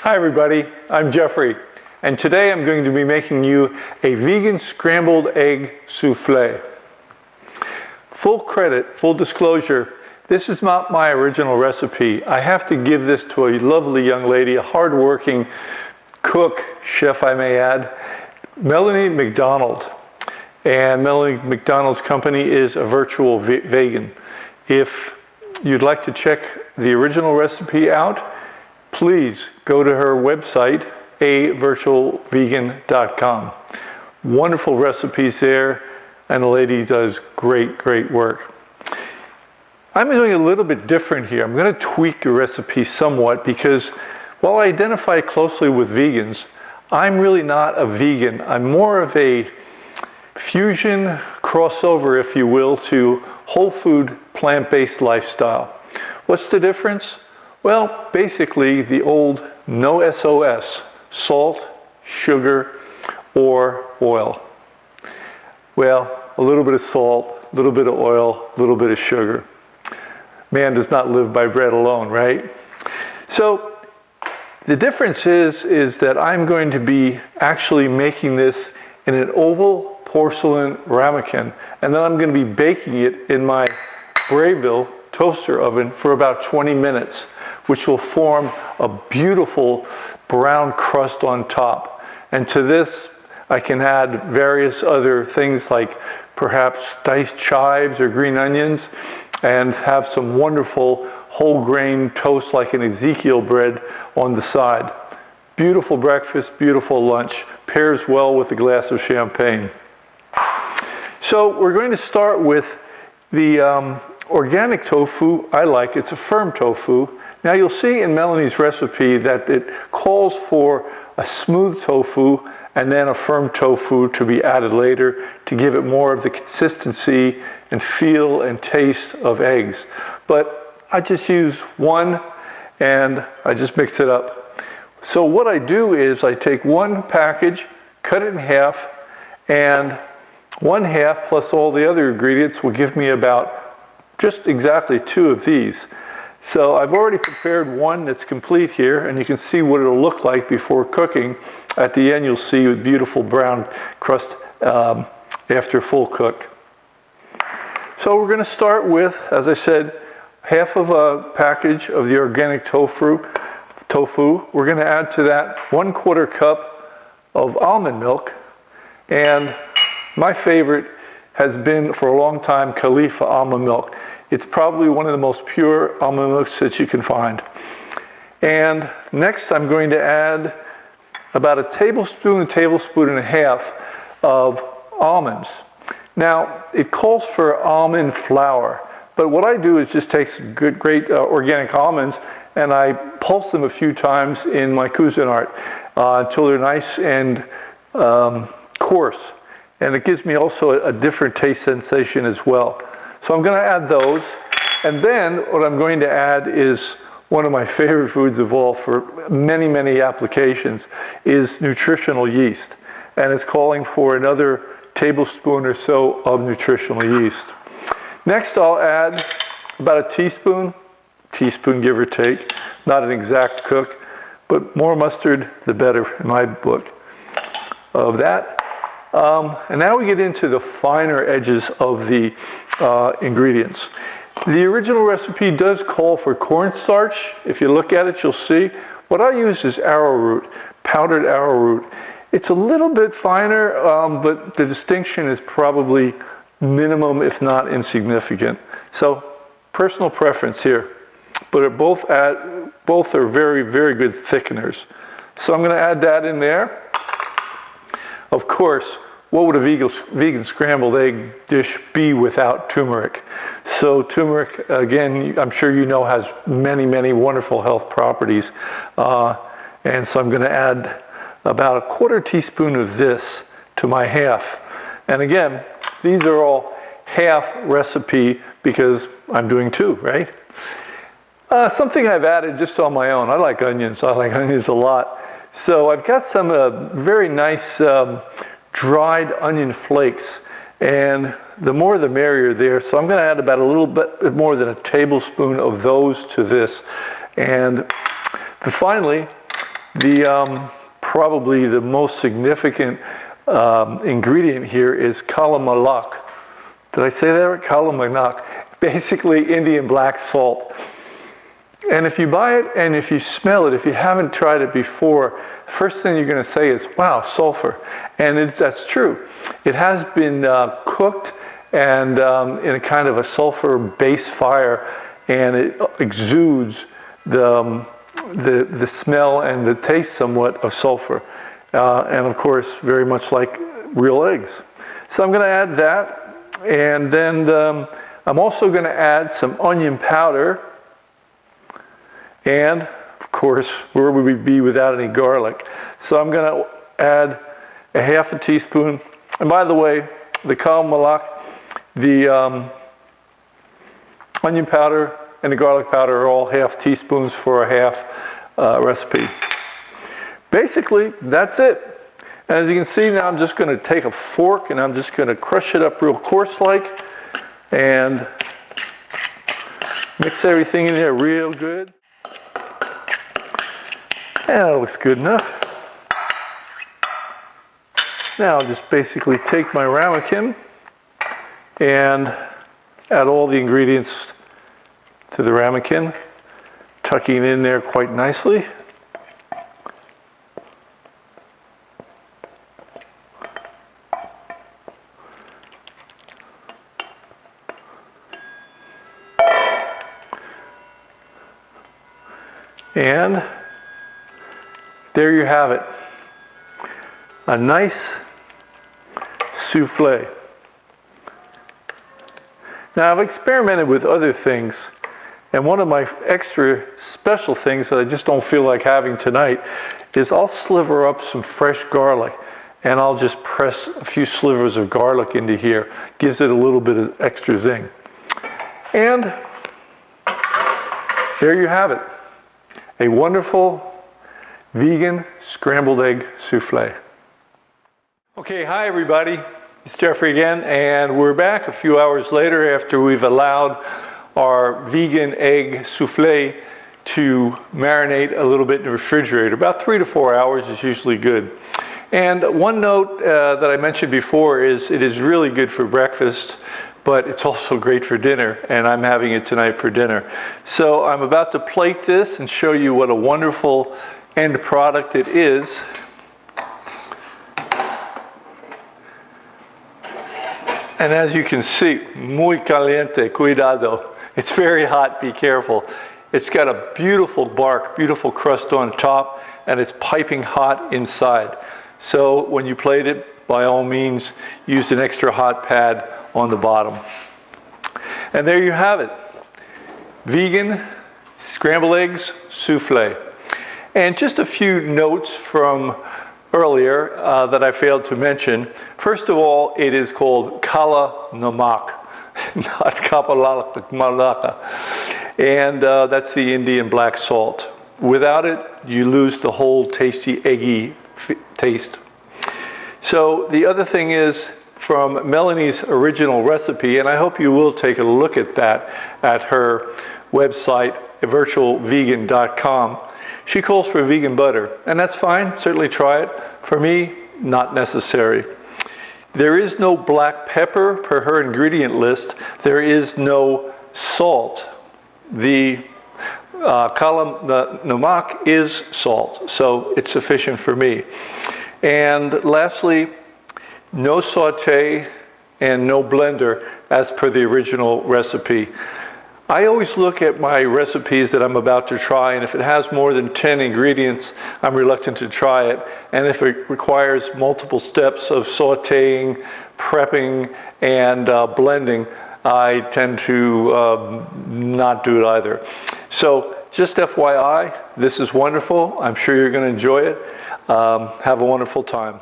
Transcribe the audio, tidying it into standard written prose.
Hi everybody, I'm Jeffrey, and today I'm going to be making you a vegan scrambled egg souffle. Full credit, full disclosure, this is not my original recipe. I have to give this to a lovely young lady, a hard-working cook, chef I may add, Melanie McDonald. And Melanie McDonald's company is a virtual vegan. If you'd like to check the original recipe out, please go to her website, avirtualvegan.com. Wonderful recipes there, and the lady does great work. I'm doing a little bit different here. I'm going to tweak the recipe somewhat because while I identify closely with vegans, I'm really not a vegan. I'm more of a fusion crossover, if you will, to whole food, plant-based lifestyle. What's the difference? Well, basically the old no SOS, salt, sugar, or oil. Well, a little bit of salt, a little bit of oil, a little bit of sugar. Man does not live by bread alone, right? So the difference is that I'm going to be actually making this in an oval porcelain ramekin, and then I'm going to be baking it in my Brayville toaster oven for about 20 minutes, which will form a beautiful brown crust on top. And to this, I can add various other things like perhaps diced chives or green onions, and have some wonderful whole grain toast like an Ezekiel bread on the side. Beautiful breakfast, beautiful lunch, pairs well with a glass of champagne. So we're going to start with the organic tofu. I like it's a firm tofu. Now you'll see in Melanie's recipe that it calls for a smooth tofu and then a firm tofu to be added later to give it more of the consistency and feel and taste of eggs. But I just use one and I just mix it up. So what I do is I take one package, cut it in half, and 1/2 plus all the other ingredients will give me about just exactly 2 of these. So I've already prepared one that's complete here, and you can see what it'll look like before cooking. At the end, you'll see a beautiful brown crust after full cook. So we're going to start with, as I said, 1/2 of a package of the organic tofu. We're going to add to that 1/4 cup of almond milk, and my favorite has been for a long time Khalifa almond milk. It's probably one of the most pure almond milks that you can find. And next I'm going to add about a tablespoon and a half of almonds. Now it calls for almond flour, but what I do is just take some great organic almonds and I pulse them a few times in my Cuisinart until they're nice and coarse. And it gives me also a different taste sensation as well. So I'm going to add those, and then what I'm going to add is one of my favorite foods of all for many applications is nutritional yeast, and it's calling for another tablespoon or so of nutritional yeast. Next I'll add about a teaspoon give or take, not an exact cook, but more mustard the better in my book of that. And now we get into the finer edges of the ingredients. The original recipe does call for cornstarch. If you look at it, you'll see. What I use is arrowroot, powdered arrowroot. It's a little bit finer, but the distinction is probably minimum, if not insignificant. So, personal preference here. But both are very good thickeners. So I'm going to add that in there. Of course, what would a vegan scrambled egg dish be without turmeric? So turmeric, again, I'm sure you know, has many wonderful health properties. And so I'm going to add about 1/4 teaspoon of this to my 1/2. And again, these are all half recipe because I'm doing 2, right? Something I've added just on my own. I like onions. I like onions a lot. So I've got some very nice dried onion flakes, and the more the merrier there. So I'm going to add about a little bit more than a tablespoon of those to this. And finally, Probably the most significant ingredient here is kala malak. Did I say that right? Kala malak. Basically Indian black salt. And if you buy it and if you smell it, if you haven't tried it before, first thing you're going to say is, wow, sulfur. And that's true. It has been cooked and in a kind of a sulfur-based fire, and it exudes the smell and the taste somewhat of sulfur. And of course, very much like real eggs. So I'm going to add that. And then I'm also going to add some onion powder. And of course, where would we be without any garlic? So I'm going to add a half a teaspoon. And by the way, the kala malak, the onion powder and the garlic powder are all half teaspoons for a half recipe. Basically, that's it. And as you can see now, I'm just going to take a fork and I'm just going to crush it up real coarse-like and mix everything in there real good. And that looks good enough. Now I'll just basically take my ramekin and add all the ingredients to the ramekin, tucking it in there quite nicely. And there you have it, a nice souffle. Now I've experimented with other things, and one of my extra special things that I just don't feel like having tonight is I'll sliver up some fresh garlic, and I'll just press a few slivers of garlic into here. Gives it a little bit of extra zing. And there you have it, a wonderful vegan scrambled egg souffle. Okay, hi everybody. It's Jeffrey again, and we're back a few hours later after we've allowed our vegan egg souffle to marinate a little bit in the refrigerator. About 3 to 4 hours is usually good. And one note that I mentioned before is it is really good for breakfast, but it's also great for dinner, and I'm having it tonight for dinner. So I'm about to plate this and show you what a wonderful end product it is. And as you can see, muy caliente, cuidado. It's very hot, be careful. It's got a beautiful bark, beautiful crust on top, and it's piping hot inside. So when you plate it, by all means, use an extra hot pad on the bottom. And there you have it, vegan scrambled eggs souffle. And just a few notes from earlier that I failed to mention. First of all, it is called kala namak, not kala malaka. And that's the Indian black salt. Without it, you lose the whole tasty, eggy taste. So the other thing is, from Melanie's original recipe, and I hope you will take a look at that at her website, virtualvegan.com. She calls for vegan butter, and that's fine, certainly try it. For me, not necessary. There is no black pepper per her ingredient list. There is no salt. The kala namak is salt, so it's sufficient for me. And lastly, no saute and no blender as per the original recipe. I always look at my recipes that I'm about to try, and if it has more than 10 ingredients, I'm reluctant to try it. And if it requires multiple steps of sauteing, prepping, and blending, I tend to not do it either. So just FYI, this is wonderful. I'm sure you're going to enjoy it. Have a wonderful time.